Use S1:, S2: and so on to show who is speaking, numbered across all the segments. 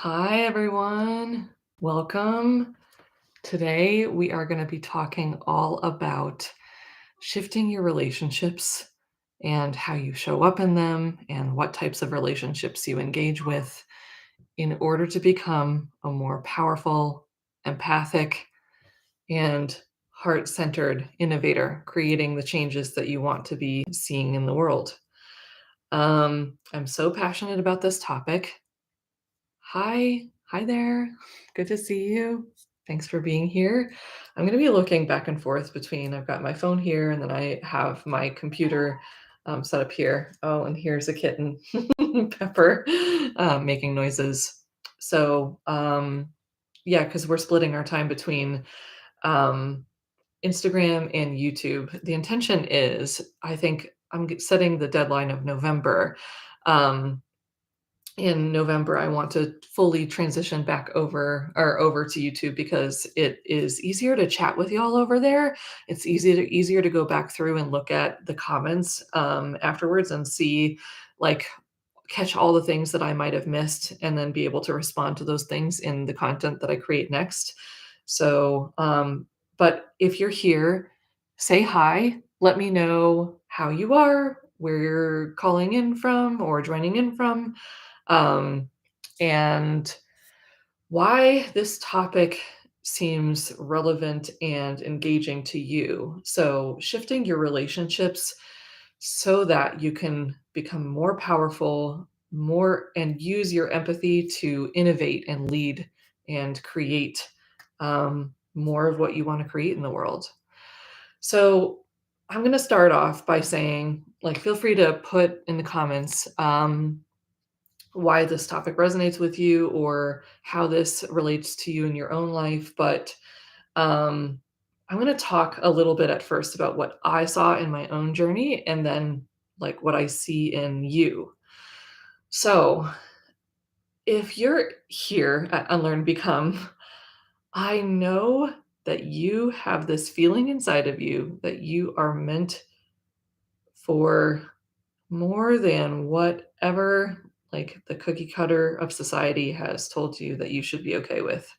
S1: Hi, everyone. Welcome. Today, we are going to be talking all about shifting your relationships and how you show up in them and what types of relationships you engage with in order to become a more powerful, empathic, and heart centered innovator, creating the changes that you want to be seeing in the world. I'm so passionate about this topic. Hi. Hi there. Good to see you. Thanks for being here. I'm going to be looking back and forth between I've got my phone here and then I have my computer set up here. Oh, and here's a kitten, Pepper, making noises. So, yeah, because we're splitting our time between um, Instagram and YouTube. The intention is, I think I'm setting the deadline of November. Um, in November, I want to fully transition back over to YouTube because it is easier to chat with y'all over there. It's easier to go back through and look at the comments afterwards and see, like, catch all the things that I might have missed and then be able to respond to those things in the content that I create next. So, but if you're here, say hi. Let me know how you are, where you're calling in from or joining in from, um, and why this topic seems relevant and engaging to you. So, shifting your relationships so that you can become more powerful, more and use your empathy to innovate and lead and create more of what you want to create in the world. So, I'm going to start off by saying, like, feel free to put in the comments why this topic resonates with you or how this relates to you in your own life. But um, I'm going to talk a little bit at first about what I saw in my own journey and then like what I see in you. So if you're here at Unlearn Become, I know that you have this feeling inside of you that you are meant for more than whatever like the cookie cutter of society has told you that you should be okay with.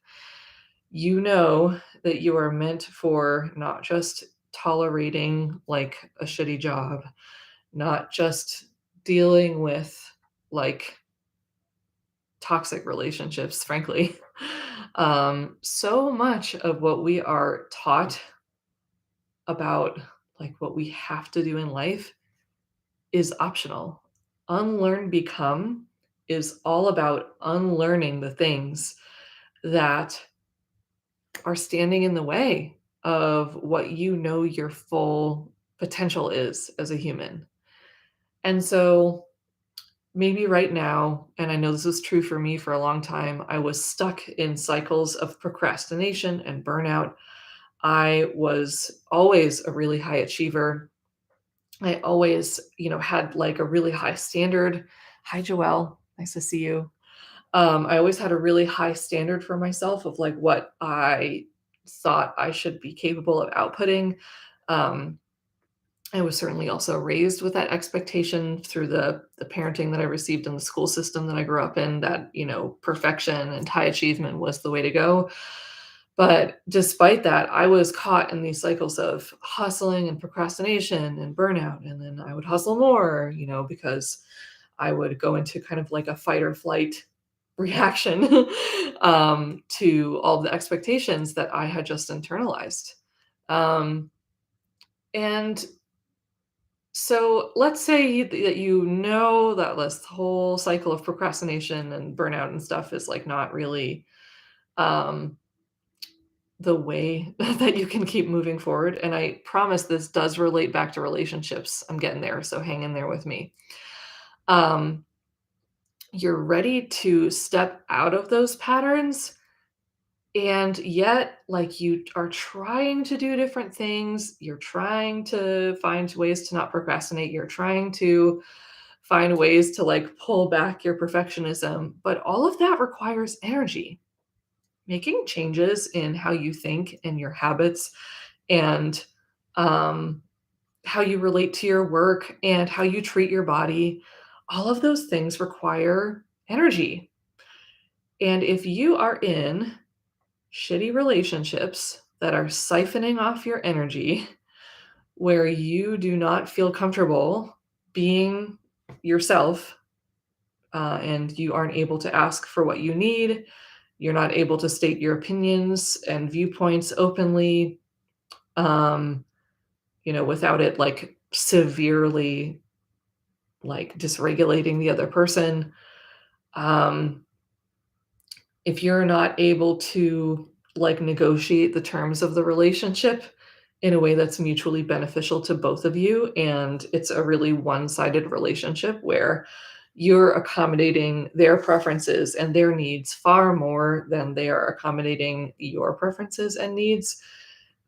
S1: You know that you are meant for not just tolerating like a shitty job, not just dealing with like toxic relationships, frankly. So much of what we are taught about like what we have to do in life is optional. Unlearn Become is all about unlearning the things that are standing in the way of what you know your full potential is as a human. And so maybe right now, and I know this was true for me for a long time, I was stuck in cycles of procrastination and burnout. I was always a really high achiever. I always, had like a really high standard. Hi, Joelle. Nice to see you. I always had a really high standard for myself of like what I thought I should be capable of outputting. Um, I was certainly also raised with that expectation through the parenting that I received in the school system that I grew up in, that, perfection and high achievement was the way to go. But despite that, I was caught in these cycles of hustling and procrastination and burnout. And then I would hustle more, because I would go into kind of like a fight or flight reaction to all the expectations that I had just internalized. Um, and so let's say that that this whole cycle of procrastination and burnout and stuff is like not really um, the way that you can keep moving forward. And I promise this does relate back to relationships. I'm getting there, so hang in there with me. Um, you're ready to step out of those patterns, and yet, like, you are trying to do different things. You're trying to find ways to not procrastinate. You're trying to find ways to like pull back your perfectionism, but all of that requires energy. Making changes in how you think and your habits and um, how you relate to your work and how you treat your body, all of those things require energy. And if you are in shitty relationships that are siphoning off your energy, where you do not feel comfortable being yourself, and you aren't able to ask for what you need, you're not able to state your opinions and viewpoints openly, um, without it like severely like dysregulating the other person. Um, if you're not able to like negotiate the terms of the relationship in a way that's mutually beneficial to both of you, and it's a really one-sided relationship where you're accommodating their preferences and their needs far more than they are accommodating your preferences and needs,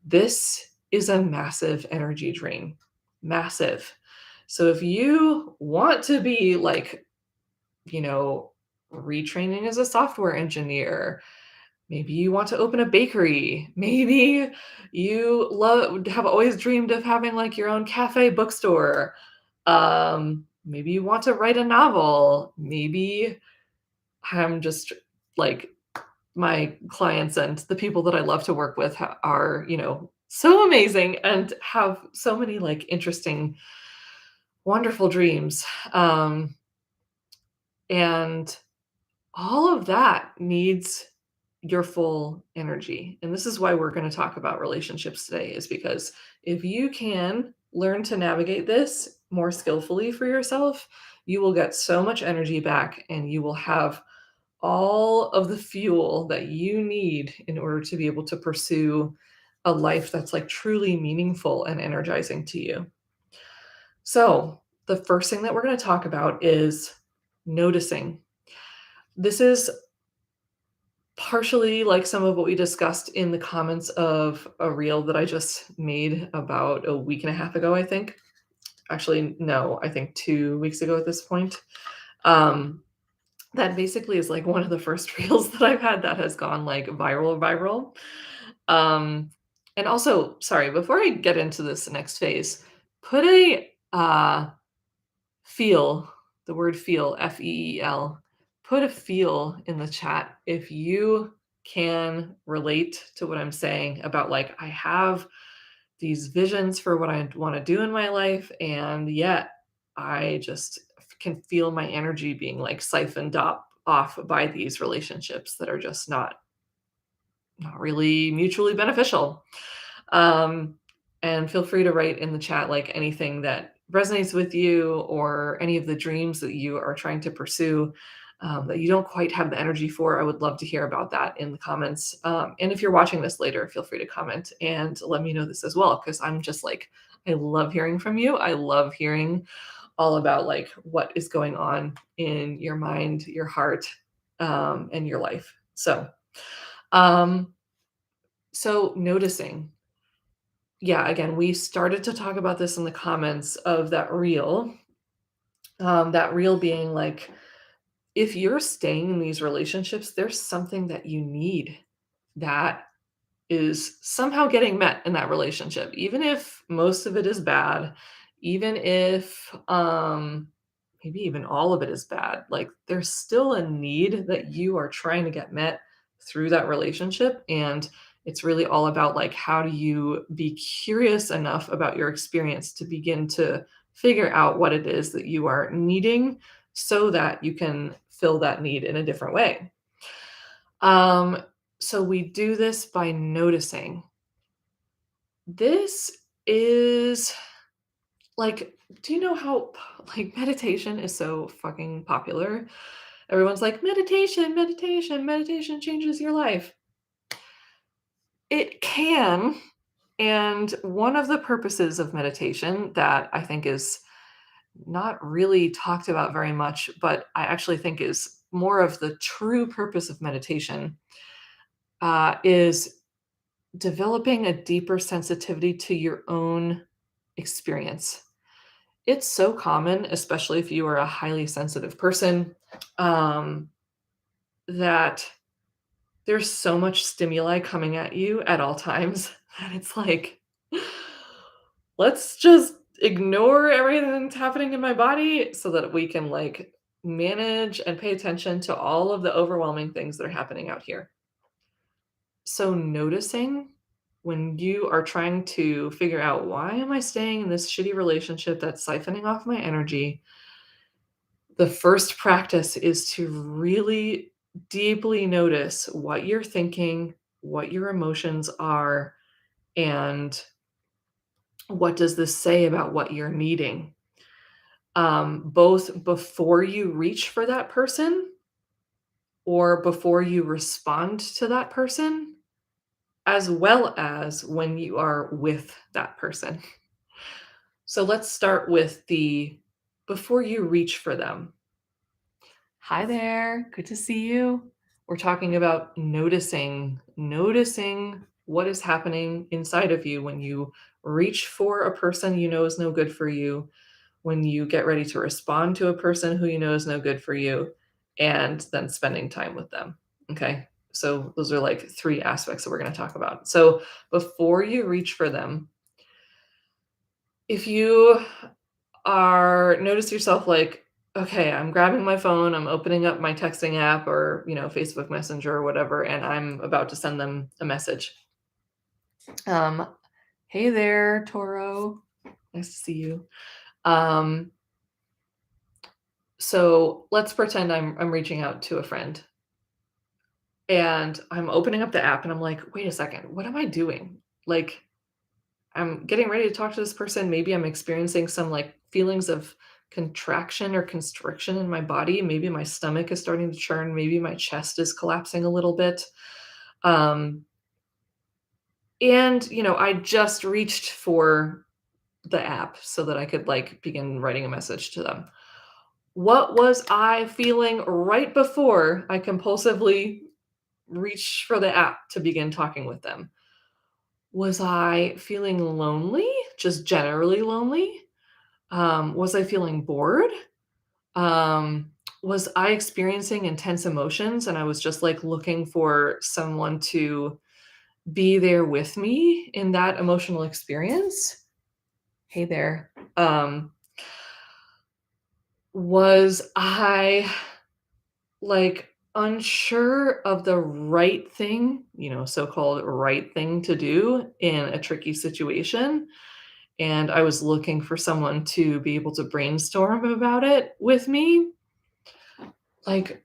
S1: this is a massive energy drain. Massive. So if you want to be like, you know, retraining as a software engineer, maybe you want to open a bakery, maybe you love have always dreamed of having like your own cafe bookstore. Maybe you want to write a novel. Maybe I'm just like my clients and the people that I love to work with are, so amazing and have so many like interesting, wonderful dreams. And all of that needs your full energy. And this is why we're going to talk about relationships today, is because if you can learn to navigate this more skillfully for yourself, you will get so much energy back and you will have all of the fuel that you need in order to be able to pursue a life that's like truly meaningful and energizing to you. So, the first thing that we're going to talk about is noticing. This is partially like some of what we discussed in the comments of a reel that I just made about a week and a half ago, I think. Actually, no, I think 2 weeks ago at this point. Um, that basically is like one of the first reels that I've had that has gone like viral. Um, and also, sorry, before I get into this next phase, put a feel, the word feel, FEEL, put a feel in the chat if you can relate to what I'm saying about like, I have these visions for what I want to do in my life, and yet I just can feel my energy being like siphoned off by these relationships that are just not really mutually beneficial. Um, and feel free to write in the chat like anything that resonates with you or any of the dreams that you are trying to pursue, that you don't quite have the energy for. I would love to hear about that in the comments. And if you're watching this later, feel free to comment and let me know this as well, because I'm just like, I love hearing from you. I love hearing all about like what is going on in your mind, your heart, and your life. Um, so noticing. Yeah, again, we started to talk about this in the comments of that reel. That reel being like, if you're staying in these relationships, there's something that you need that is somehow getting met in that relationship, even if most of it is bad, even if maybe even all of it is bad. Like there's still a need that you are trying to get met through that relationship, and it's really all about like how do you be curious enough about your experience to begin to figure out what it is that you are needing so that you can fill that need in a different way. Um, so we do this by noticing. This is like, do you know how like meditation is so fucking popular? Everyone's like, meditation, meditation, meditation changes your life. It can. And one of the purposes of meditation that I think is not really talked about very much, but I actually think is more of the true purpose of meditation, is developing a deeper sensitivity to your own experience. It's so common, especially if you are a highly sensitive person, um, that there's so much stimuli coming at you at all times that it's like, let's just ignore everything that's happening in my body so that we can like manage and pay attention to all of the overwhelming things that are happening out here. So noticing when you are trying to figure out, why am I staying in this shitty relationship that's siphoning off my energy? The first practice is to really deeply notice what you're thinking, what your emotions are, and what does this say about what you're needing? Both before you reach for that person or before you respond to that person, as well as when you are with that person. So let's start with the before you reach for them. Hi there, good to see you. We're talking about noticing what is happening inside of you when you reach for a person you know is no good for you, when you get ready to respond to a person who you know is no good for you, and then spending time with them. Okay. So those are like three aspects that we're going to talk about. So before you reach for them, if you are notice yourself like, okay, I'm grabbing my phone, I'm opening up my texting app or, Facebook Messenger or whatever, and I'm about to send them a message. Um, hey there, Toro. Nice to see you. Um, so let's pretend I'm reaching out to a friend and I'm opening up the app and I'm like, wait a second, what am I doing? Like, I'm getting ready to talk to this person. Maybe I'm experiencing some like feelings of contraction or constriction in my body. Maybe my stomach is starting to churn. Maybe my chest is collapsing a little bit. Um, and I just reached for the app so that I could like begin writing a message to them. What was I feeling right before I compulsively reached for the app to begin talking with them? Was I feeling lonely? Just generally lonely? Was I feeling bored? Um, was I experiencing intense emotions and I was just like looking for someone to be there with me in that emotional experience? Hey there. Was I like unsure of the right thing, so-called right thing to do in a tricky situation? And I was looking for someone to be able to brainstorm about it with me. Like,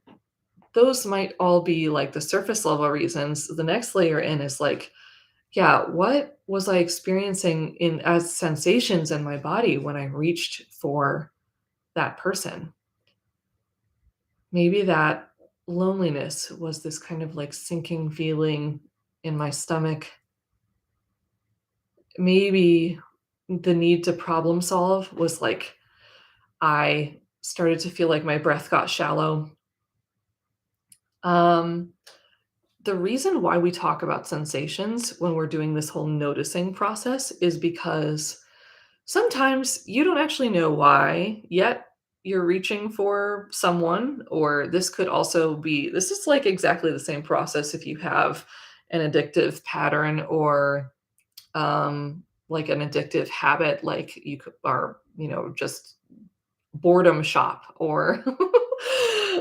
S1: those might all be like the surface level reasons. The next layer in is like, yeah, what was I experiencing in as sensations in my body when I reached for that person? Maybe that loneliness was this kind of like sinking feeling in my stomach. Maybe the need to problem solve was like I started to feel like my breath got shallow. Um, the reason why we talk about sensations when we're doing this whole noticing process is because sometimes you don't actually know why yet you're reaching for someone, or this is like exactly the same process if you have an addictive pattern or like an addictive habit, like are, just boredom shop or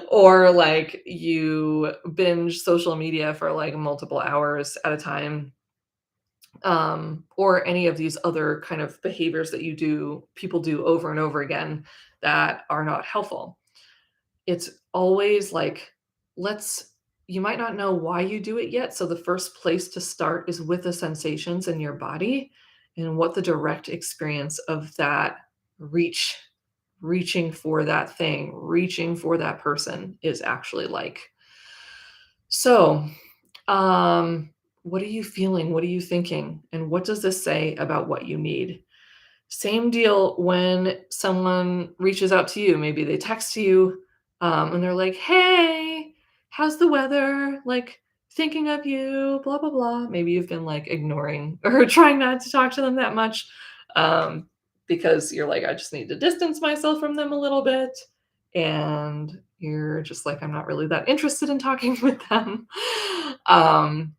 S1: or like you binge social media for like multiple hours at a time, or any of these other kind of behaviors that people do over and over again that are not helpful. It's always like, let's you might not know why you do it yet, so the first place to start is with the sensations in your body and what the direct experience of that reaching for that thing, reaching for that person is actually like. So, what are you feeling? What are you thinking? And what does this say about what you need? Same deal when someone reaches out to you. Maybe they text you, and they're like, "Hey, how's the weather? Like, thinking of you, blah, blah, blah." Maybe you've been like ignoring or trying not to talk to them that much, um, because you're like, I just need to distance myself from them a little bit. And you're just like, I'm not really that interested in talking with them. Um,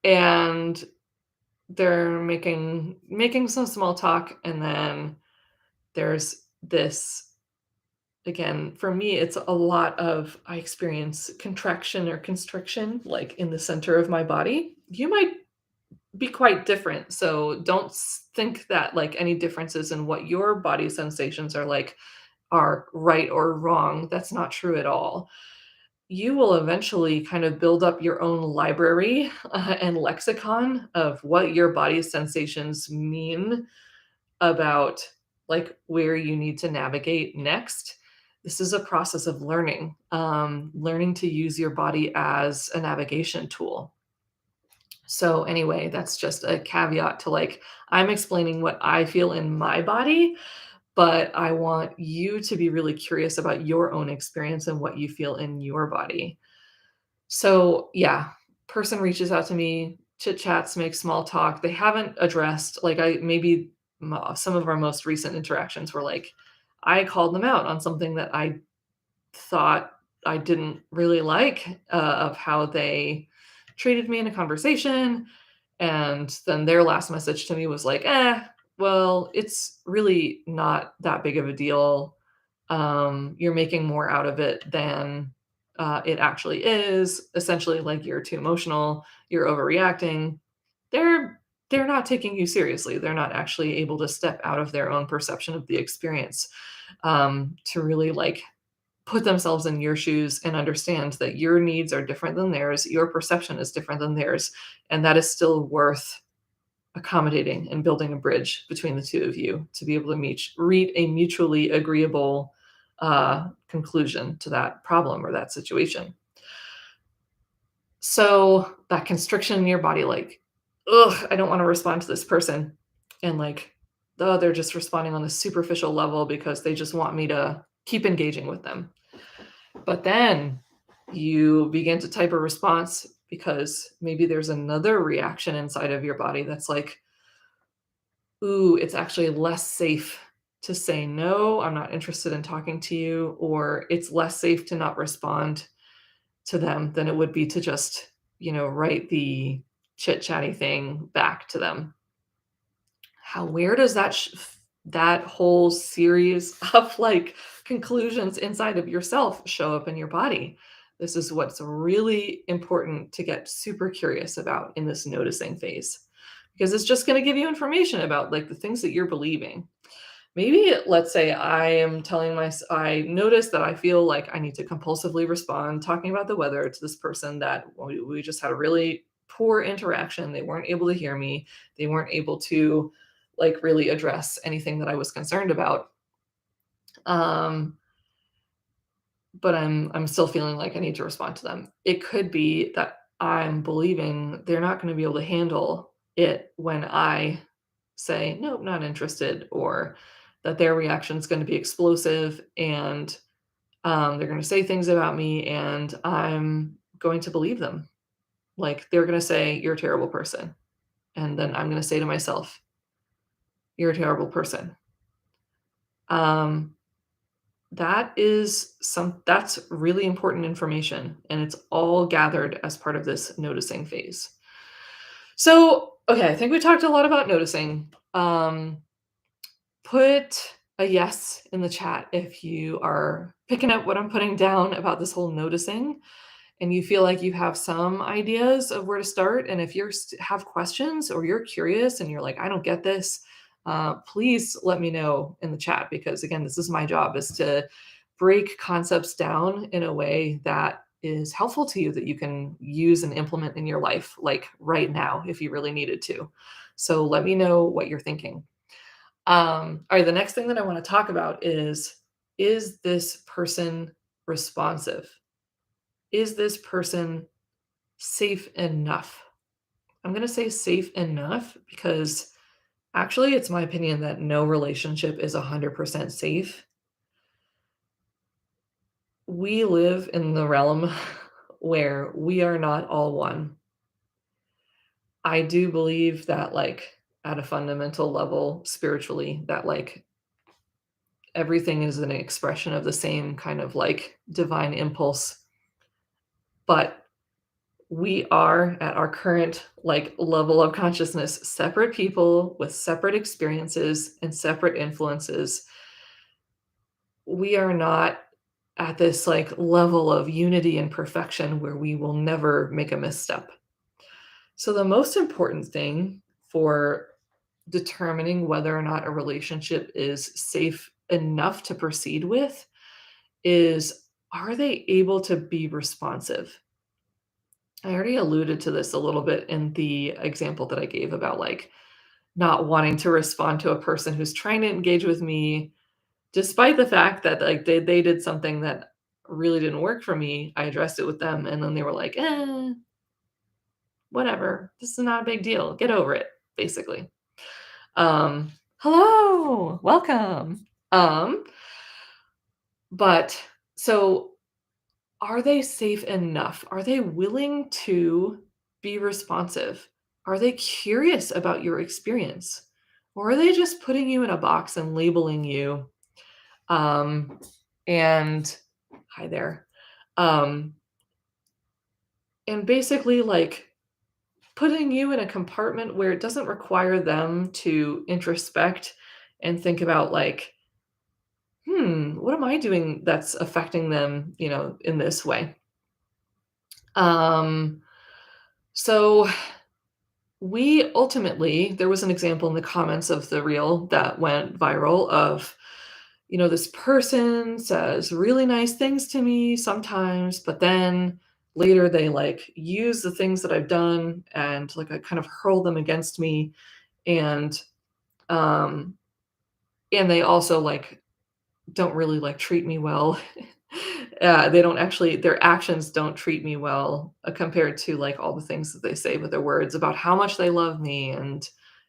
S1: and they're making some small talk, and then there's this again, for me, it's a lot of I experience contraction or constriction, like in the center of my body. You might be quite different. So don't think that like any differences in what your body sensations are like are right or wrong. That's not true at all. You will eventually kind of build up your own library and lexicon of what your body's sensations mean about like where you need to navigate next. This is a process of learning, learning to use your body as a navigation tool. So, anyway, that's just a caveat to like, I'm explaining what I feel in my body, but I want you to be really curious about your own experience and what you feel in your body. So, yeah, person reaches out to me, chit chats, makes small talk. They haven't addressed, like, I maybe some of our most recent interactions were like, I called them out on something that I thought I didn't really like of how they treated me in a conversation. And then their last message to me was like, well, it's really not that big of a deal. You're making more out of it than it actually is. Essentially, like you're too emotional, you're overreacting. They're not taking you seriously. They're not actually able to step out of their own perception of the experience to really like put themselves in your shoes and understand that your needs are different than theirs, your perception is different than theirs, and that is still worth accommodating and building a bridge between the two of you to be able to reach a mutually agreeable conclusion to that problem or that situation. So that constriction in your body, like, ugh, I don't want to respond to this person. And like, oh, they're just responding on the superficial level because they just want me to keep engaging with them. But then you begin to type a response because maybe there's another reaction inside of your body that's like, ooh, it's actually less safe to say no, I'm not interested in talking to you, or it's less safe to not respond to them than it would be to just, write the chit chatty thing back to them. Where does that whole series of like conclusions inside of yourself show up in your body? This is what's really important to get super curious about in this noticing phase, because it's just going to give you information about like the things that you're believing. Maybe let's say I notice that I feel like I need to compulsively respond talking about the weather to this person that we just had a really poor interaction. They weren't able to hear me. They weren't able to like really address anything that I was concerned about. Um, but I'm still feeling like I need to respond to them. It could be that I'm believing they're not going to be able to handle it when I say, nope, not interested, or that their reaction is going to be explosive and they're going to say things about me and I'm going to believe them. Like they're going to say, you're a terrible person. And then I'm going to say to myself, you're a terrible person. Um, that's really important information. And it's all gathered as part of this noticing phase. So, okay, I think we talked a lot about noticing. Put a yes in the chat if you are picking up what I'm putting down about this whole noticing and you feel like you have some ideas of where to start. And if you have questions or you're curious and you're like, I don't get this, please let me know in the chat because, again, this is my job is to break concepts down in a way that is helpful to you that you can use and implement in your life, like right now, if you really needed to. So let me know what you're thinking. All right, the next thing that I want to talk about is this person responsive? Is this person safe enough? I'm going to say safe enough because actually it's my opinion that no relationship is 100% safe. We live in the realm where we are not all one. I do believe that like at a fundamental level spiritually that like everything is an expression of the same kind of like divine impulse, but we are at our current like level of consciousness separate people with separate experiences and separate influences. We are not at this like level of unity and perfection where we will never make a misstep. So the most important thing for determining whether or not a relationship is safe enough to proceed with is, are they able to be responsive? I already alluded to this a little bit in the example that I gave about like not wanting to respond to a person who's trying to engage with me despite the fact that like they did something that really didn't work for me. I addressed it with them and then they were like, whatever. This is not a big deal. Get over it, basically. Hello, welcome. But so are they safe enough? Are they willing to be responsive? Are they curious about your experience? Or are they just putting you in a box and labeling you? Um, and hi there. Um, and basically like putting you in a compartment where it doesn't require them to introspect and think about like, what am I doing that's affecting them, in this way? Um, so we ultimately, there was an example in the comments of the reel that went viral of, this person says really nice things to me sometimes, but then later they like use the things that I've done and like I kind of hurl them against me and um and they also like don't really like treat me well. They don't actually, their actions don't treat me well compared to like all the things that they say with their words about how much they love me and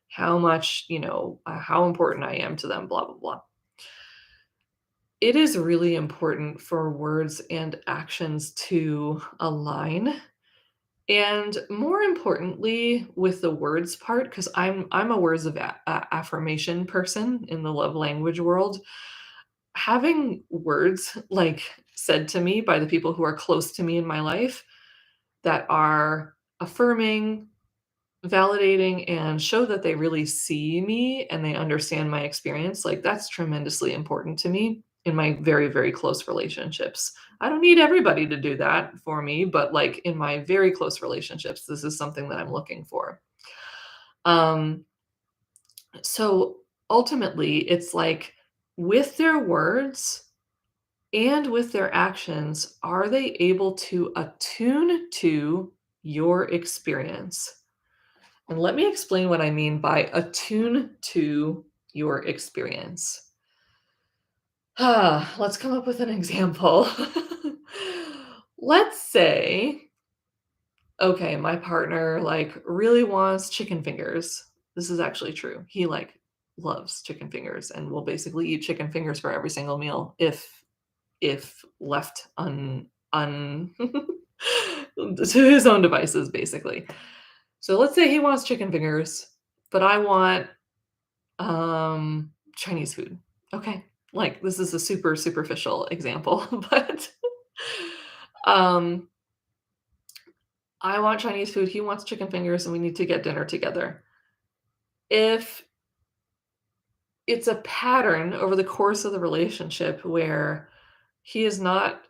S1: how much, how important I am to them, blah, blah, blah. It is really important for words and actions to align. And more importantly, with the words part, because I'm a words of affirmation person in the love language world. Having words like said to me by the people who are close to me in my life that are affirming, validating, and show that they really see me and they understand my experience, like that's tremendously important to me in my very, very close relationships. I don't need everybody to do that for me, but like in my very close relationships, this is something that I'm looking for. Um, so ultimately, it's like with their words, and with their actions, are they able to attune to your experience? And let me explain what I mean by attune to your experience. Let's come up with an example. Let's say, okay, my partner like really wants chicken fingers. This is actually true. He like loves chicken fingers and will basically eat chicken fingers for every single meal if left un to his own devices, basically. So let's say he wants chicken fingers, but I want Chinese food. Okay. Like this is a super superficial example, but um I want Chinese food, he wants chicken fingers, and we need to get dinner together. If it's a pattern over the course of the relationship where he is not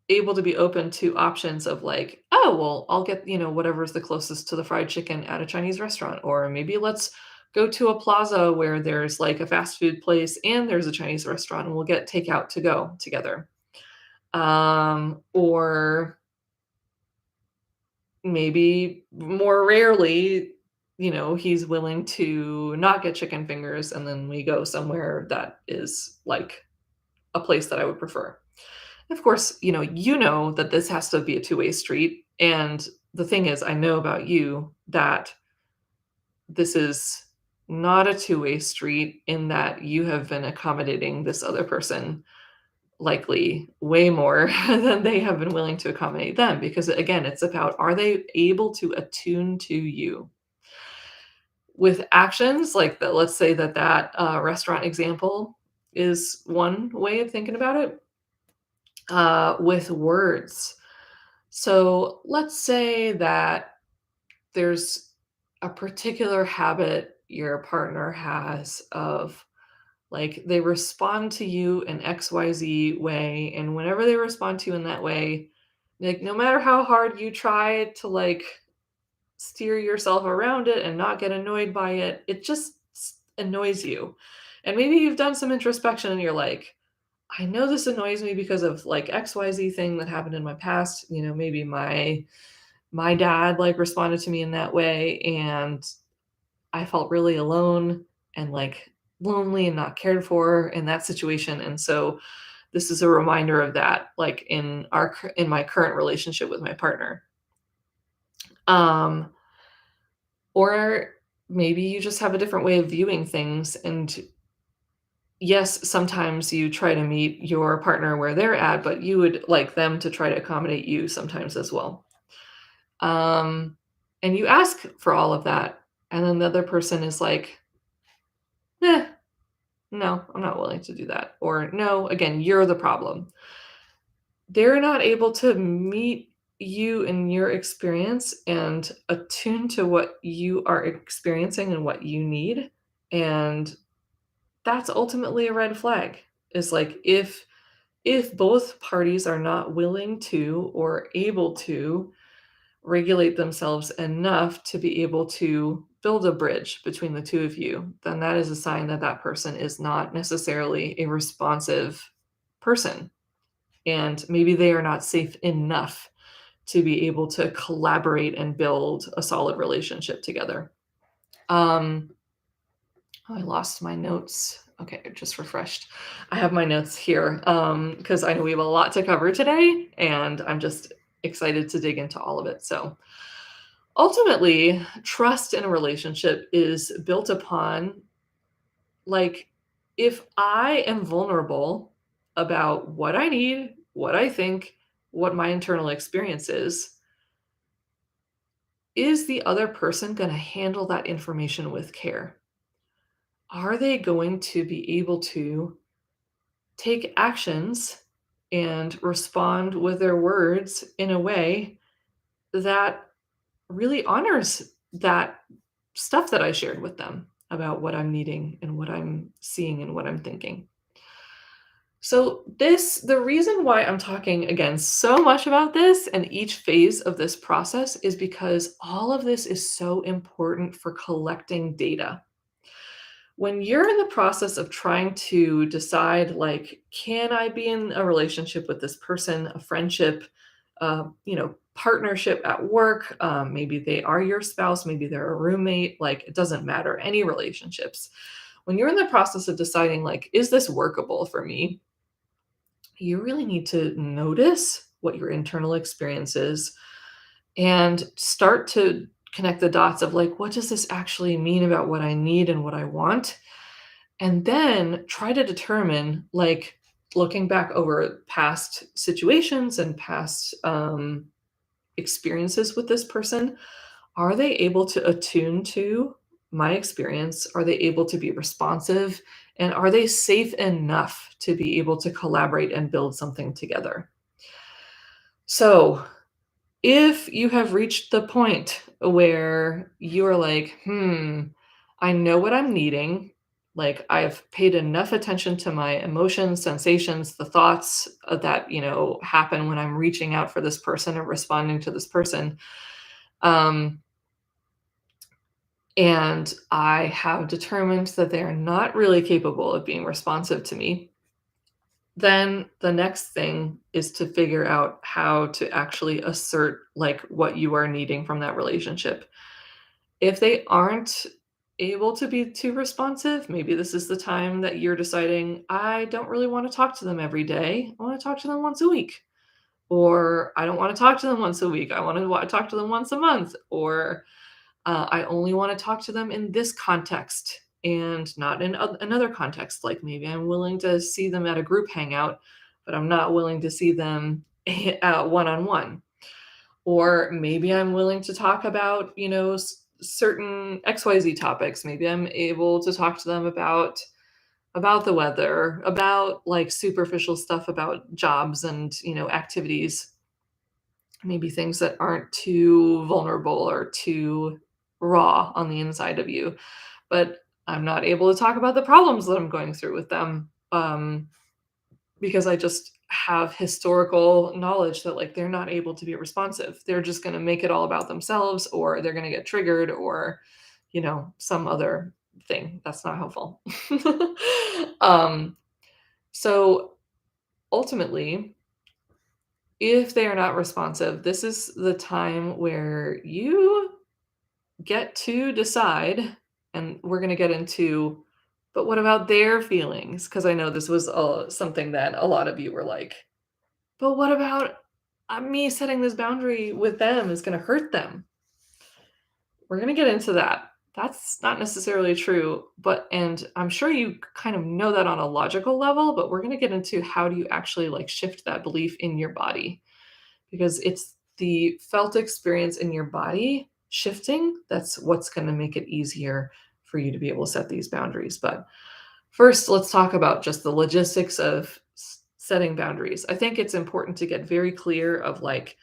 S1: able to be open to options of like, "Oh, well, I'll get, whatever's the closest to the fried chicken at a Chinese restaurant," or maybe let's go to a plaza where there's like a fast food place and there's a Chinese restaurant and we'll get takeout to go together. Or maybe more rarely, he's willing to not get chicken fingers and then we go somewhere that is like a place that I would prefer. Of course, you know that this has to be a two-way street, and the thing is, I know about you that this is not a two-way street in that you have been accommodating this other person likely way more than they have been willing to accommodate them, because again, it's about, are they able to attune to you? With actions, like that, let's say that restaurant example is one way of thinking about it. With words. So let's say that there's a particular habit your partner has of Like they respond to you in XYZ way. And whenever they respond to you in that way, like no matter how hard you try to like steer yourself around it and not get annoyed by it, it just annoys you. And maybe you've done some introspection and you're like, I know this annoys me because of like XYZ thing that happened in my past. Maybe my dad like responded to me in that way and I felt really alone and like lonely and not cared for in that situation. And so this is a reminder of that, like in my current relationship with my partner. Um, or maybe you just have a different way of viewing things. And yes, sometimes you try to meet your partner where they're at, but you would like them to try to accommodate you sometimes as well. Um, and you ask for all of that. And then the other person is like, eh, no, I'm not willing to do that. Or no, again, you're the problem. They're not able to meet you in your experience and attune to what you are experiencing and what you need. And that's ultimately a red flag. Is like if both parties are not willing to or able to regulate themselves enough to be able to build a bridge between the two of you, then that is a sign that that person is not necessarily a responsive person. And maybe they are not safe enough to be able to collaborate and build a solid relationship together. Um, oh, I lost my notes. Okay, I just refreshed. I have my notes here because I know we have a lot to cover today, and I'm just excited to dig into all of it. So, ultimately, trust in a relationship is built upon, like, if I am vulnerable about what I need, what I think, what my internal experience is the other person going to handle that information with care? Are they going to be able to take actions and respond with their words in a way that really honors that stuff that I shared with them about what I'm needing and what I'm seeing and what I'm thinking? So, the reason why I'm talking again so much about this and each phase of this process is because all of this is so important for collecting data. When you're in the process of trying to decide, like, can I be in a relationship with this person, a friendship, partnership at work? Maybe they are your spouse, maybe they're a roommate, like, it doesn't matter, any relationships. When you're in the process of deciding, like, is this workable for me? You really need to notice what your internal experience is and start to connect the dots of like, what does this actually mean about what I need and what I want? And then try to determine, like, looking back over past situations and past experiences with this person, are they able to attune to my experience? Are they able to be responsive? And are they safe enough to be able to collaborate and build something together? So, if you have reached the point where you are like, I know what I'm needing, like I've paid enough attention to my emotions, sensations, the thoughts that, happen when I'm reaching out for this person or responding to this person. Um, and I have determined that they are not really capable of being responsive to me, then the next thing is to figure out how to actually assert like what you are needing from that relationship. If they aren't able to be too responsive, maybe this is the time that you're deciding, I don't really want to talk to them every day. I want to talk to them once a week. Or I don't want to talk to them once a week. I want to talk to them once a month. Or I only want to talk to them in this context and not in another context. Like maybe I'm willing to see them at a group hangout, but I'm not willing to see them one on one. Or maybe I'm willing to talk about, certain XYZ topics. Maybe I'm able to talk to them about the weather, about like superficial stuff about jobs and, activities, maybe things that aren't too vulnerable or too raw on the inside of you. But I'm not able to talk about the problems that I'm going through with them, because I just have historical knowledge that, like, they're not able to be responsive. They're just gonna make it all about themselves, or they're gonna get triggered, or, some other thing that's not helpful. Um, so ultimately, if they are not responsive, this is the time where you get to decide, and we're gonna get into, but what about their feelings? Because I know this was, something that a lot of you were like, "But what about, me setting this boundary with them is gonna hurt them?" We're gonna get into that. That's not necessarily true, but and I'm sure you kind of know that on a logical level, but we're gonna get into how do you actually, like, shift that belief in your body, because it's the felt experience in your body shifting that's what's gonna make it easier for you to be able to set these boundaries. But first, let's talk about just the logistics of setting boundaries. I think it's important to get very clear of, like,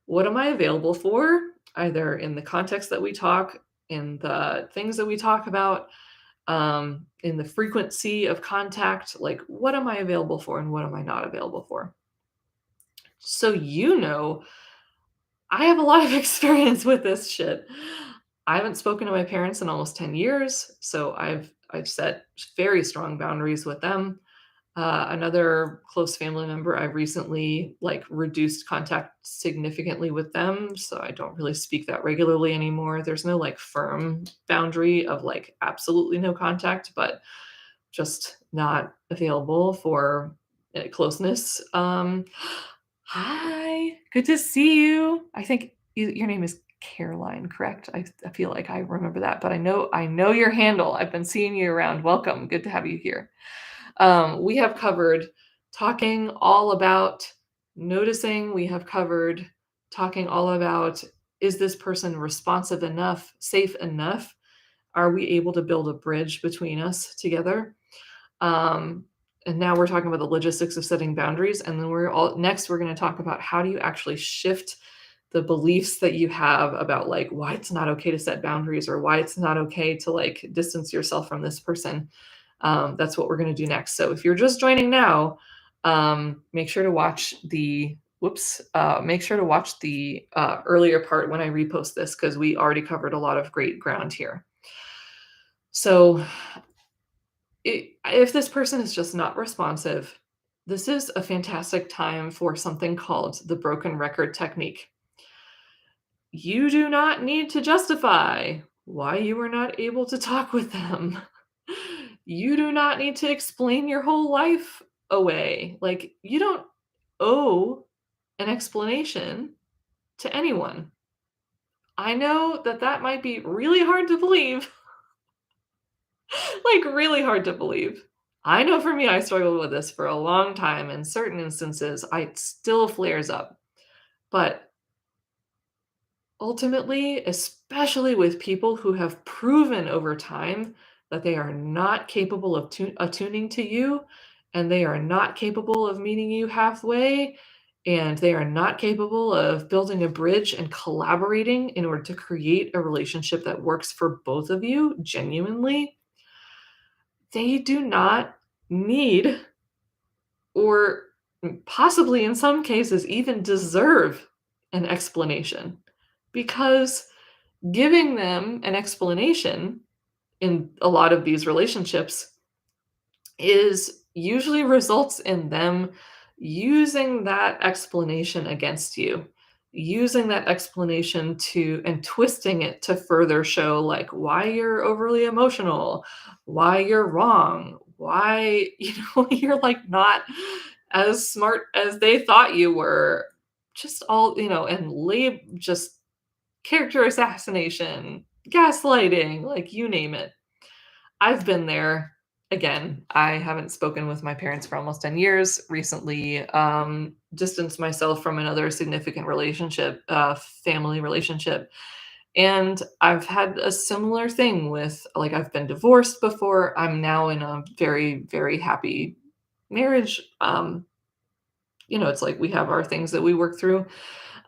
S1: what am I available for, either in the context that we talk, in the things that we talk about, in the frequency of contact, like, what am I available for and what am I not available for? So, I have a lot of experience with this shit. I haven't spoken to my parents in almost 10 years, so I've set very strong boundaries with them. Another close family member, I recently, like, reduced contact significantly with them, so I don't really speak that regularly anymore. There's no, like, firm boundary of, like, absolutely no contact, but just not available for, closeness. Hi, good to see you. I think your name is Caroline, correct? I feel like I remember that, but I know your handle. I've been seeing you around. Welcome. Good to have you here. We have covered talking all about noticing. We have covered talking all about, is this person responsive enough, safe enough? Are we able to build a bridge between us together? Um, and now we're talking about the logistics of setting boundaries. And then we're going to talk about how do you actually shift the beliefs that you have about, like, why it's not okay to set boundaries, or why it's not okay to, like, distance yourself from this person. That's what we're going to do next. So if you're just joining now, make sure to watch the earlier part when I repost this, because we already covered a lot of great ground here. So if this person is just not responsive, this is a fantastic time for something called the broken record technique. You do not need to justify why you were not able to talk with them. You do not need to explain your whole life away. Like, you don't owe an explanation to anyone. I know that that might be really hard to believe, like, really hard to believe. I know for me, I struggled with this for a long time. In certain instances, it still flares up. But ultimately, especially with people who have proven over time that they are not capable of attuning to you, and they are not capable of meeting you halfway, and they are not capable of building a bridge and collaborating in order to create a relationship that works for both of you genuinely, they do not need, or possibly in some cases even deserve, an explanation, because giving them an explanation in a lot of these relationships is usually results in them using that explanation against you, using that explanation to and twisting it to further show, like, why you're overly emotional, why you're wrong, why you're, like, not as smart as they thought you were, just all, and just character assassination, gaslighting, like, you name it. I've been there. Again, I haven't spoken with my parents for almost 10 years. Recently, distanced myself from another significant relationship, family relationship. And I've had a similar thing with, like, I've been divorced before. I'm now in a very, very happy marriage. It's like we have our things that we work through.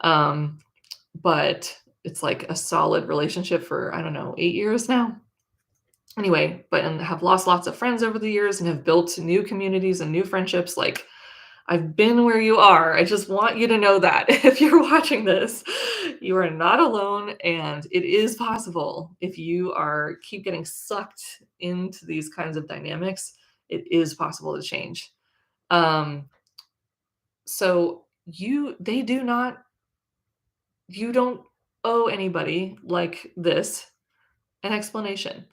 S1: Um, but it's like a solid relationship for, I don't know, 8 years now. Anyway, but and have lost lots of friends over the years and have built new communities and new friendships. Like, I've been where you are. I just want you to know that if you're watching this, you are not alone, and it is possible. If you are keep getting sucked into these kinds of dynamics, it is possible to change. Um, so they do not you don't owe anybody like this an explanation.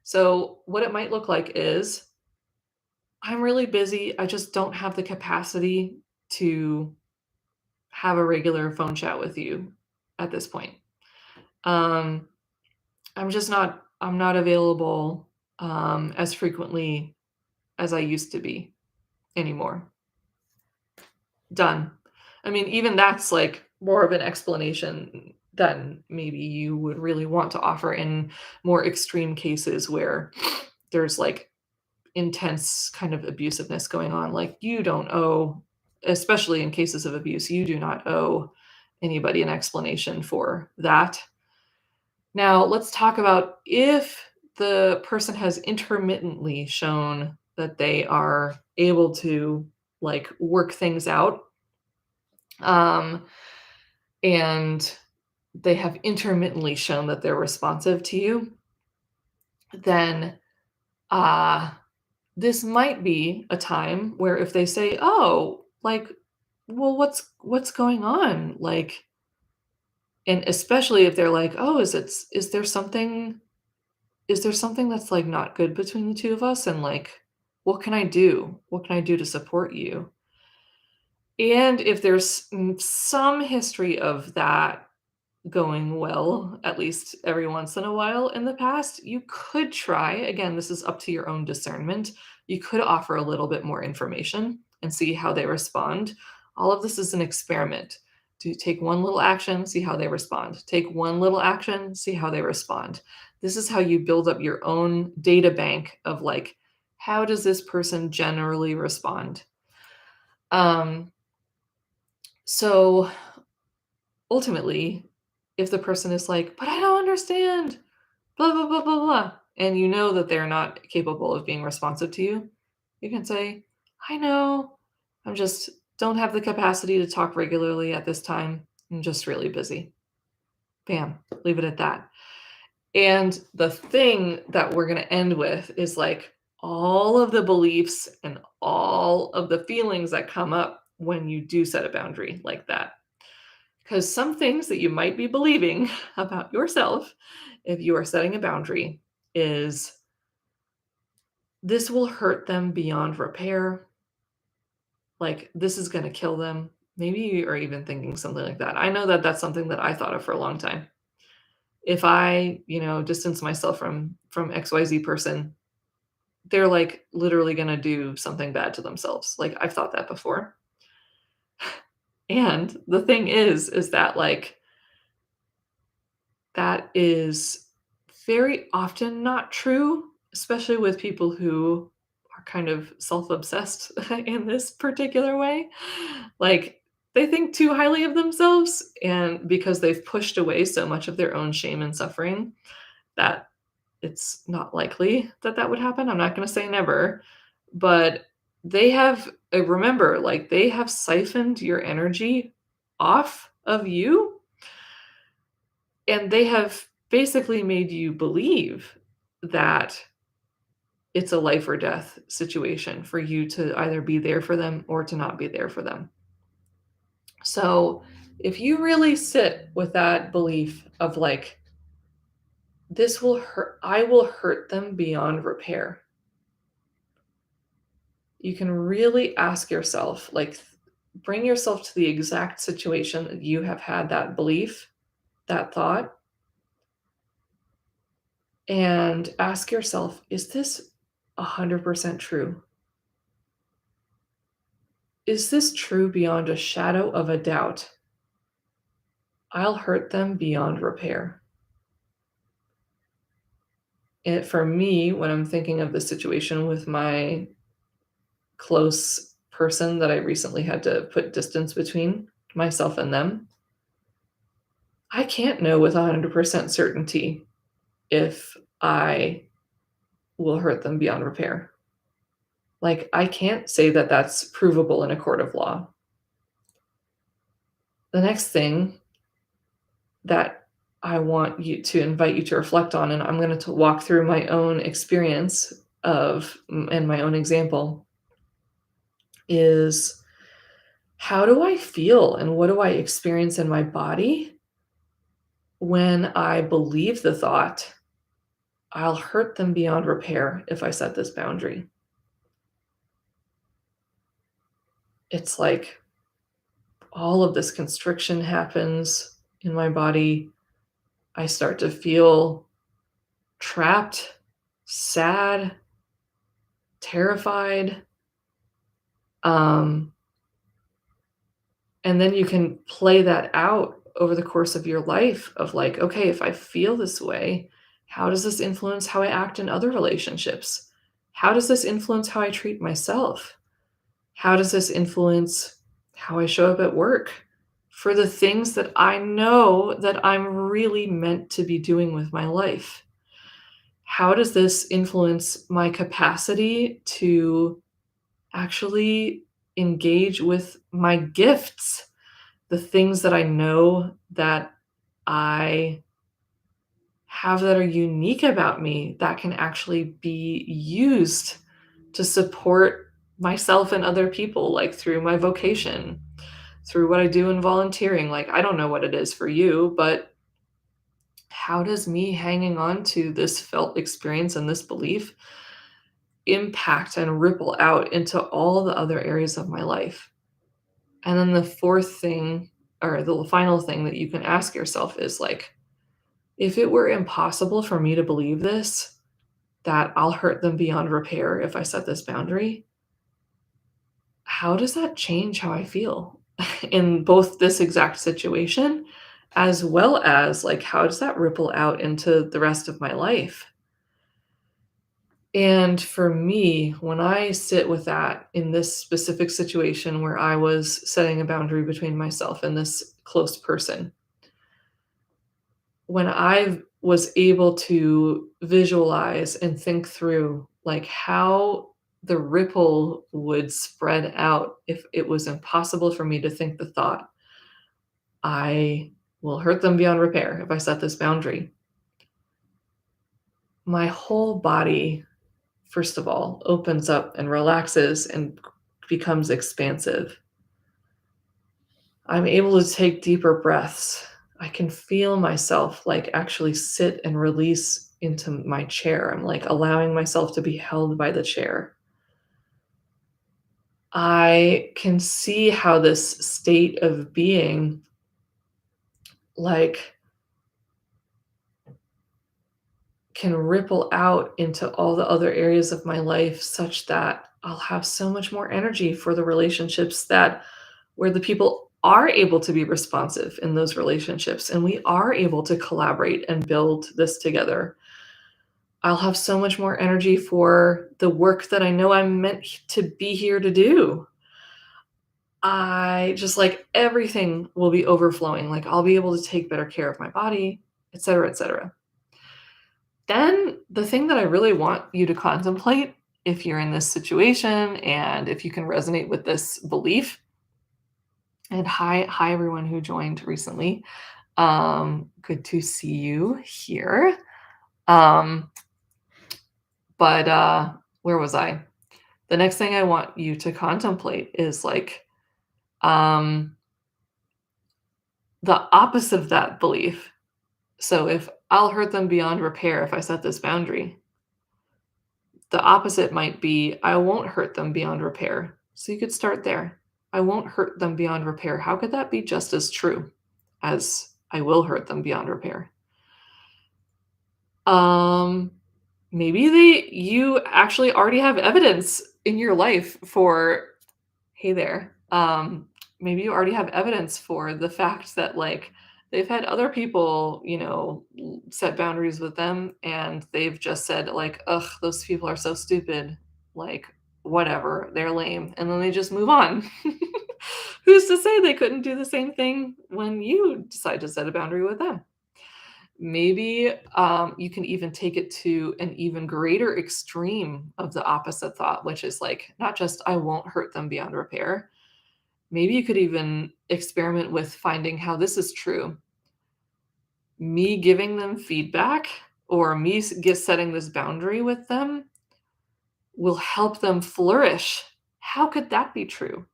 S1: So what it might look like is, I'm really busy. I just don't have the capacity to have a regular phone chat with you at this point. Um, I'm not available as frequently as I used to be anymore. Done. I mean, even that's like more of an explanation than maybe you would really want to offer in more extreme cases where there's like intense kind of abusiveness going on. Like, you don't owe, especially in cases of abuse, you do not owe anybody an explanation for that. Now, let's talk about if the person has intermittently shown that they are able to like work things out, um, and they have intermittently shown that they're responsive to you, then uh this might be a time where if they say, "Oh, like, well, what's going on?" Like, and especially if they're like, "Oh, is there something that's like not good between the two of us? And like, what can I do? What can I do to support you?" And if there's some history of that going well, at least every once in a while in the past, you could try, again, this is up to your own discernment. You could offer a little bit more information and see how they respond. All of this is an experiment. To take one little action, see how they respond. Take one little action, see how they respond. This is how you build up your own data bank of like, how does this person generally respond? Um, so ultimately, if the person is like, but I don't understand, blah, blah, blah, blah, blah, and you know that they're not capable of being responsive to you, you can say, I know, I'm just don't have the capacity to talk regularly at this time. I'm just really busy. Bam, leave it at that. And the thing that we're going to end with is like all of the beliefs and all of the feelings that come up when you do set a boundary like that. Because some things that you might be believing about yourself, if you are setting a boundary, is this will hurt them beyond repair. Like, this is going to kill them. Maybe you are even thinking something like that. I know that that's something that I thought of for a long time. If I, distance myself from XYZ person, they're like literally going to do something bad to themselves. Like, I've thought that before. And the thing is that like that is very often not true, especially with people who are kind of self-obsessed in this particular way. Like, they think too highly of themselves, and because they've pushed away so much of their own shame and suffering, that it's not likely that that would happen. I'm not going to say never, but they have, remember, like, they have siphoned your energy off of you, and they have basically made you believe that it's a life or death situation for you to either be there for them or to not be there for them. So, if you really sit with that belief of like, this will hurt, I will hurt them beyond repair, you can really ask yourself, like, bring yourself to the exact situation that you have had that belief, that thought, and ask yourself, is this 100% true? Is this true beyond a shadow of a doubt? I'll hurt them beyond repair. And for me, when I'm thinking of the situation with my close person that I recently had to put distance between myself and them, I can't know with 100% certainty if I will hurt them beyond repair. Like, I can't say that that's provable in a court of law. The next thing that I want you to invite you to reflect on, and I'm going to walk through my own experience and my own example, is how do I feel and what do I experience in my body when I believe the thought, I'll hurt them beyond repair if I set this boundary? It's like all of this constriction happens in my body. I start to feel trapped, sad, terrified. Um, and then you can play that out over the course of your life of like, okay, if I feel this way, how does this influence how I act in other relationships? How does this influence how I treat myself? How does this influence how I show up at work for the things that I know that I'm really meant to be doing with my life? How does this influence my capacity to actually engage with my gifts, the things that I know that I have that are unique about me that can actually be used to support myself and other people, like through my vocation, through what I do in volunteering. Like, I don't know what it is for you, but how does me hanging on to this felt experience and this belief impact and ripple out into all the other areas of my life? And then the fourth thing, or the final thing that you can ask yourself is like, if it were impossible for me to believe this, that I'll hurt them beyond repair if I set this boundary, how does that change how I feel in both this exact situation, as well as like, how does that ripple out into the rest of my life? And for me, when I sit with that in this specific situation where I was setting a boundary between myself and this close person, when I was able to visualize and think through like how the ripple would spread out if it was impossible for me to think the thought, I will hurt them beyond repair if I set this boundary. My whole body, first of all, opens up and relaxes and becomes expansive. I'm able to take deeper breaths. I can feel myself like actually sit and release into my chair. I'm like allowing myself to be held by the chair. I can see how this state of being like can ripple out into all the other areas of my life such that I'll have so much more energy for the relationships that where the people are able to be responsive in those relationships and we are able to collaborate and build this together. I'll have so much more energy for the work that I know I'm meant to be here to do. I just like everything will be overflowing. Like I'll be able to take better care of my body, et cetera, et cetera. Then the thing that I really want you to contemplate if you're in this situation and if you can resonate with this belief, and hi everyone who joined recently. Good to see you here. Um, but where was I? The next thing I want you to contemplate is like the opposite of that belief. So if I'll hurt them beyond repair if I set this boundary, the opposite might be I won't hurt them beyond repair. So you could start there. I won't hurt them beyond repair. How could that be just as true as I will hurt them beyond repair? Um, maybe you actually already have evidence in your life for, hey there. Maybe you already have evidence for the fact that like they've had other people, set boundaries with them and they've just said like, ugh, those people are so stupid. Like, whatever, they're lame. And then they just move on. Who's to say they couldn't do the same thing when you decide to set a boundary with them? Maybe you can even take it to an even greater extreme of the opposite thought, which is like not just I won't hurt them beyond repair. Maybe you could even experiment with finding how this is true. Me giving them feedback or setting this boundary with them will help them flourish. How could that be true?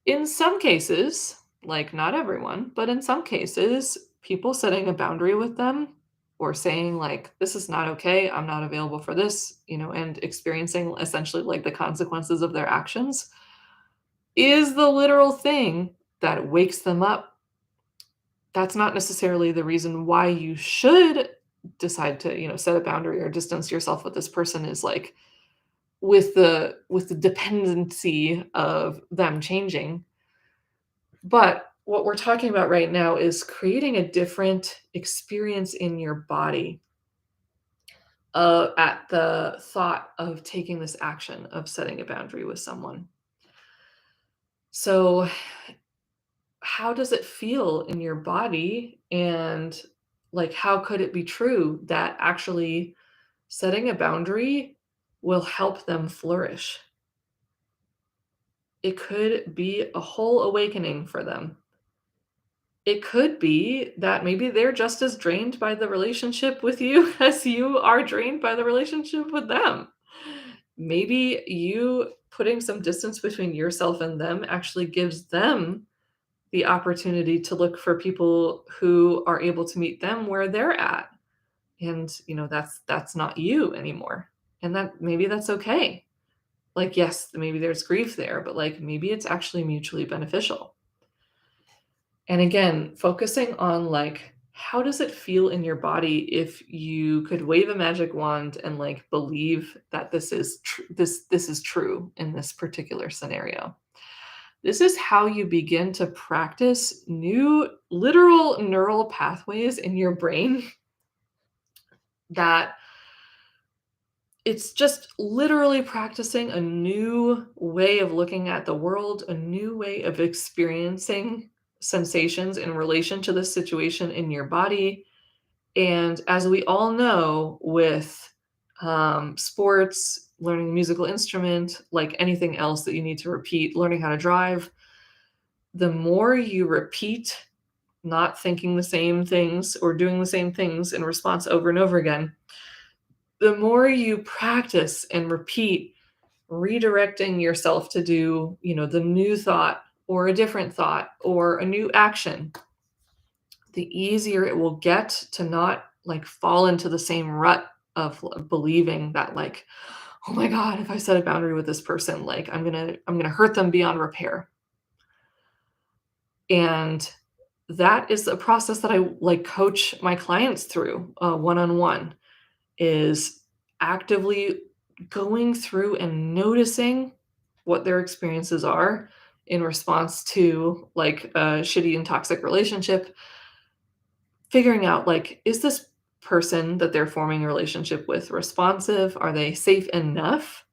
S1: In some cases, like not everyone, but in some cases, people setting a boundary with them or saying like this is not okay, I'm not available for this, and experiencing essentially like the consequences of their actions is the literal thing that wakes them up. That's not necessarily the reason why you should decide to, set a boundary or distance yourself with this person is like with the dependency of them changing. But what we're talking about right now is creating a different experience in your body at the thought of taking this action of setting a boundary with someone. So, how does it feel in your body? And like, how could it be true that actually setting a boundary will help them flourish? It could be a whole awakening for them. It could be that maybe they're just as drained by the relationship with you as you are drained by the relationship with them. Maybe you putting some distance between yourself and them actually gives them the opportunity to look for people who are able to meet them where they're at. And, that's not you anymore. And that maybe that's okay. Like, yes, maybe there's grief there, but like maybe it's actually mutually beneficial. And again, focusing on like how does it feel in your body if you could wave a magic wand and like believe that this is true in this particular scenario. This is how you begin to practice new literal neural pathways in your brain that it's just literally practicing a new way of looking at the world, a new way of experiencing sensations in relation to the situation in your body. And as we all know, with sports, learning a musical instrument, like anything else that you need to repeat, learning how to drive, the more you repeat not thinking the same things or doing the same things in response over and over again, the more you practice and repeat redirecting yourself to do, the new thought or a different thought or a new action, the easier it will get to not like fall into the same rut of believing that like, oh my God, if I set a boundary with this person, like I'm gonna hurt them beyond repair. And that is a process that I like coach my clients through one-on-one is actively going through and noticing what their experiences are in response to like a shitty and toxic relationship, figuring out like, is this person that they're forming a relationship with responsive? Are they safe enough?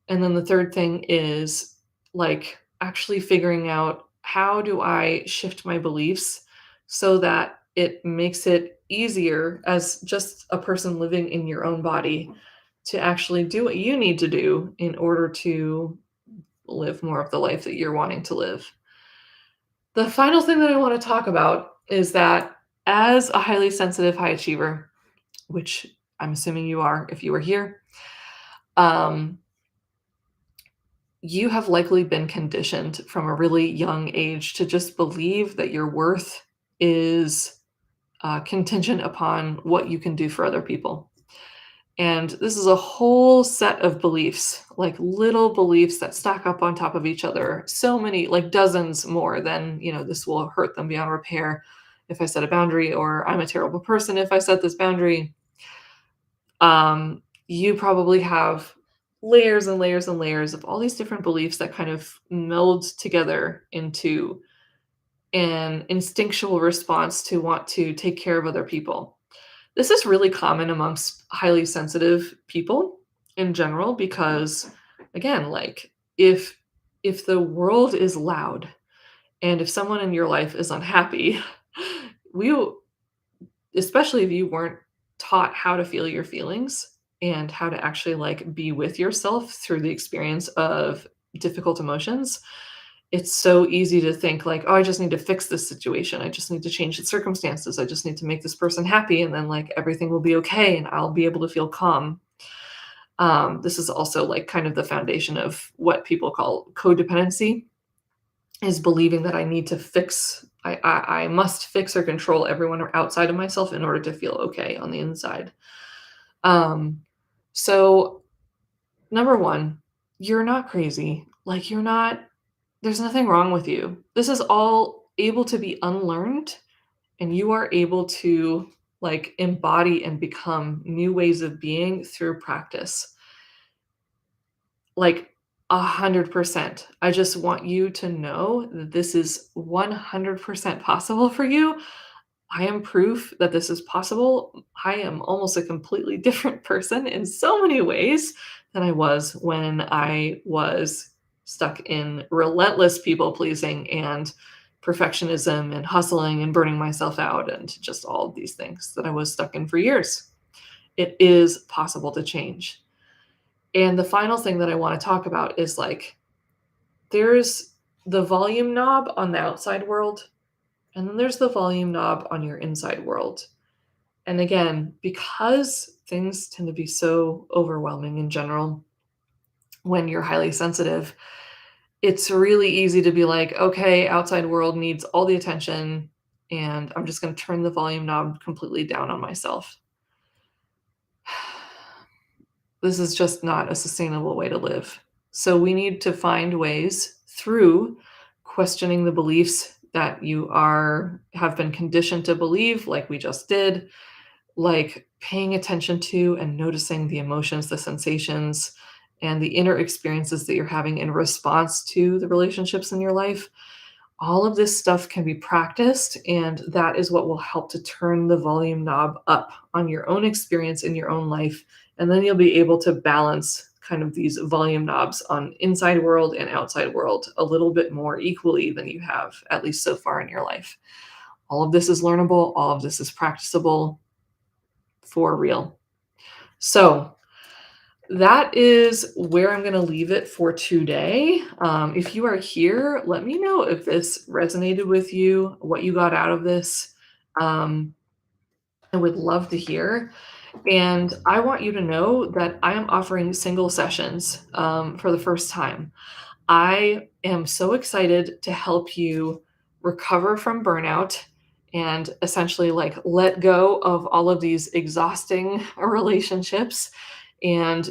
S1: And then the third thing is like actually figuring out how do I shift my beliefs so that it makes it easier as just a person living in your own body to actually do what you need to do in order to live more of the life that you're wanting to live. The final thing that I want to talk about is that as a highly sensitive high achiever, which I'm assuming you are if you were here, um, you have likely been conditioned from a really young age to just believe that your worth is contingent upon what you can do for other people. And this is a whole set of beliefs, like little beliefs that stack up on top of each other. So many, like dozens more than, this will hurt them beyond repair if I set a boundary, or I'm a terrible person if I set this boundary. You probably have layers and layers and layers of all these different beliefs that kind of meld together into an instinctual response to want to take care of other people. This is really common amongst highly sensitive people in general because again, like if the world is loud and if someone in your life is unhappy, we especially if you weren't taught how to feel your feelings and how to actually like be with yourself through the experience of difficult emotions, it's so easy to think like, oh, I just need to fix this situation. I just need to change the circumstances. I just need to make this person happy. And then like everything will be okay and I'll be able to feel calm. This is also like kind of the foundation of what people call codependency, is believing that I need to fix, I must fix or control everyone outside of myself in order to feel okay on the inside. Um, so number one, you're not crazy. Like you're not, there's nothing wrong with you. This is all able to be unlearned, and you are able to like embody and become new ways of being through practice. Like 100%. I just want you to know that this is 100% possible for you. I am proof that this is possible. I am almost a completely different person in so many ways than I was when I was stuck in relentless people pleasing and perfectionism and hustling and burning myself out and just all of these things that I was stuck in for years. It is possible to change. And the final thing that I want to talk about is like there's the volume knob on the outside world, and then there's the volume knob on your inside world. And again, because things tend to be so overwhelming in general when you're highly sensitive, it's really easy to be like, okay, outside world needs all the attention, and I'm just going to turn the volume knob completely down on myself. This is just not a sustainable way to live. So we need to find ways through questioning the beliefs that you are have been conditioned to believe, like we just did, like paying attention to and noticing the emotions, the sensations, and the inner experiences that you're having in response to the relationships in your life. All of this stuff can be practiced, and that is what will help to turn the volume knob up on your own experience in your own life. And then you'll be able to balance kind of these volume knobs on inside world and outside world a little bit more equally than you have, at least so far in your life. All of this is learnable, all of this is practicable for real. So, that is where I'm going to leave it for today. If you are here, let me know if this resonated with you, what you got out of this. Um, I would love to hear. And I want you to know that I am offering single sessions for the first time. I am so excited to help you recover from burnout and essentially like let go of all of these exhausting relationships and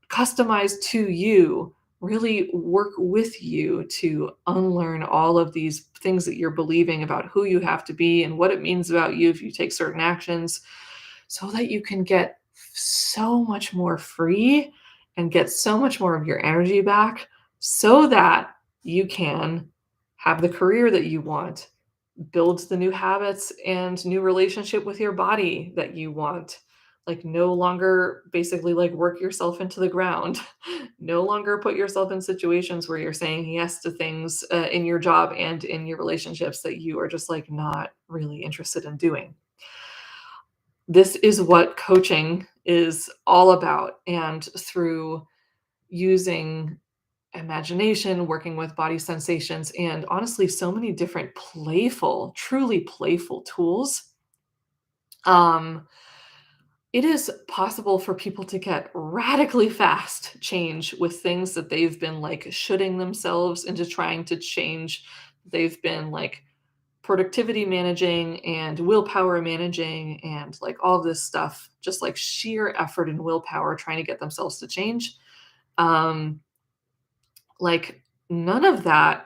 S1: customize to you, really work with you to unlearn all of these things that you're believing about who you have to be and what it means about you if you take certain actions, so that you can get so much more free and get so much more of your energy back so that you can have the career that you want, build the new habits and new relationship with your body that you want. Like no longer basically like work yourself into the ground. No longer put yourself in situations where you're saying yes to things in your job and in your relationships that you are just like not really interested in doing. This is what coaching is all about. And through using imagination, working with body sensations, and honestly, so many different playful, truly playful tools, um, it is possible for people to get radically fast change with things that they've been like shooting themselves into trying to change. They've been like productivity managing and willpower managing and like all of this stuff, just like sheer effort and willpower trying to get themselves to change. Um, like none of that,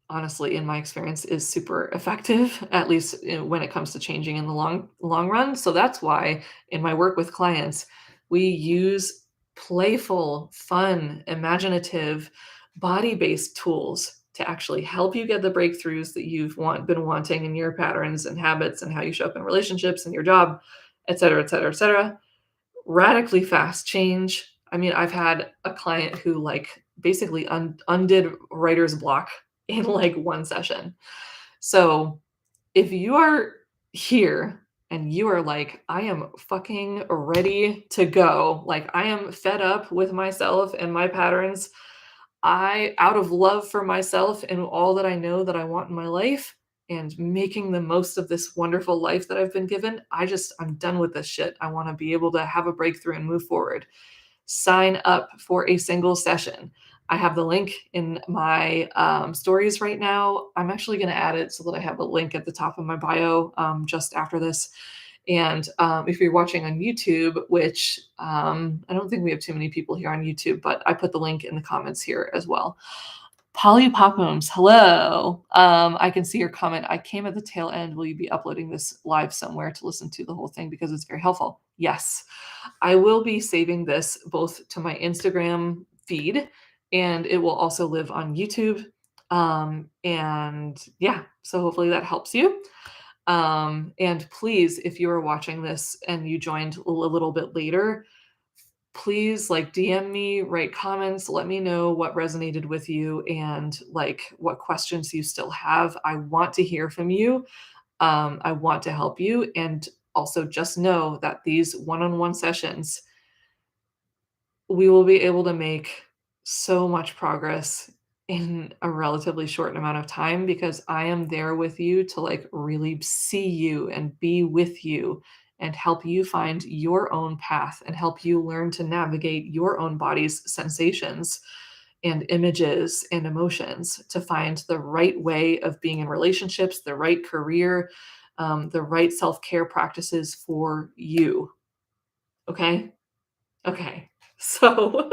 S1: honestly, in my experience, is super effective, at least when it comes to changing in the long run. So that's why in my work with clients, we use playful, fun, imaginative, body-based tools to actually help you get the breakthroughs that been wanting in your patterns and habits and how you show up in relationships and your job, et cetera, et cetera, et cetera. Radically fast change. I mean, I've had a client who like basically undid writer's block in like one session. So if you are here and you are like, I am fucking ready to go. Like, I am fed up with myself and my patterns. Out of love for myself and all that I know that I want in my life and making the most of this wonderful life that I've been given, I'm done with this shit. I want to be able to have a breakthrough and move forward. Sign up for a single session. I have the link in my stories right now. I'm actually going to add it so that I have a link at the top of my bio just after this. And if you're watching on YouTube, which I don't think we have too many people here on YouTube, but I put the link in the comments here as well. Polly Pophams, hello. I can see your comment. I came at the tail end. Will you be uploading this live somewhere to listen to the whole thing because it's very helpful? Yes. I will be saving this both to my Instagram feed and it will also live on YouTube. And yeah, so hopefully that helps you. And please, if you are watching this and you joined a little bit later, please like DM me, write comments, let me know what resonated with you and like what questions you still have. I want to hear from you. I want to help you. And also just know that these one-on-one sessions, we will be able to make so much progress in a relatively short amount of time because I am there with you to like really see you and be with you and help you find your own path and help you learn to navigate your own body's sensations and images and emotions to find the right way of being in relationships, the right career, the right self-care practices for you. Okay. Okay. So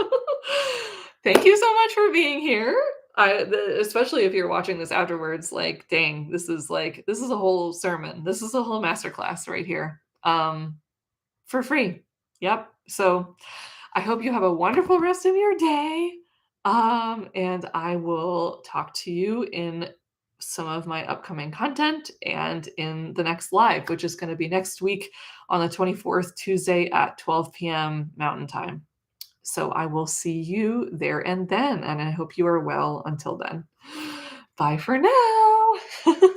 S1: thank you so much for being here. Especially if you're watching this afterwards, like, dang, this is a whole sermon. This is a whole masterclass right here. For free. Yep. So I hope you have a wonderful rest of your day. And I will talk to you in some of my upcoming content and in the next live, which is going to be next week on the 24th, Tuesday at 12 p.m. Mountain Time. So I will see you there and then. And I hope you are well until then. Bye for now.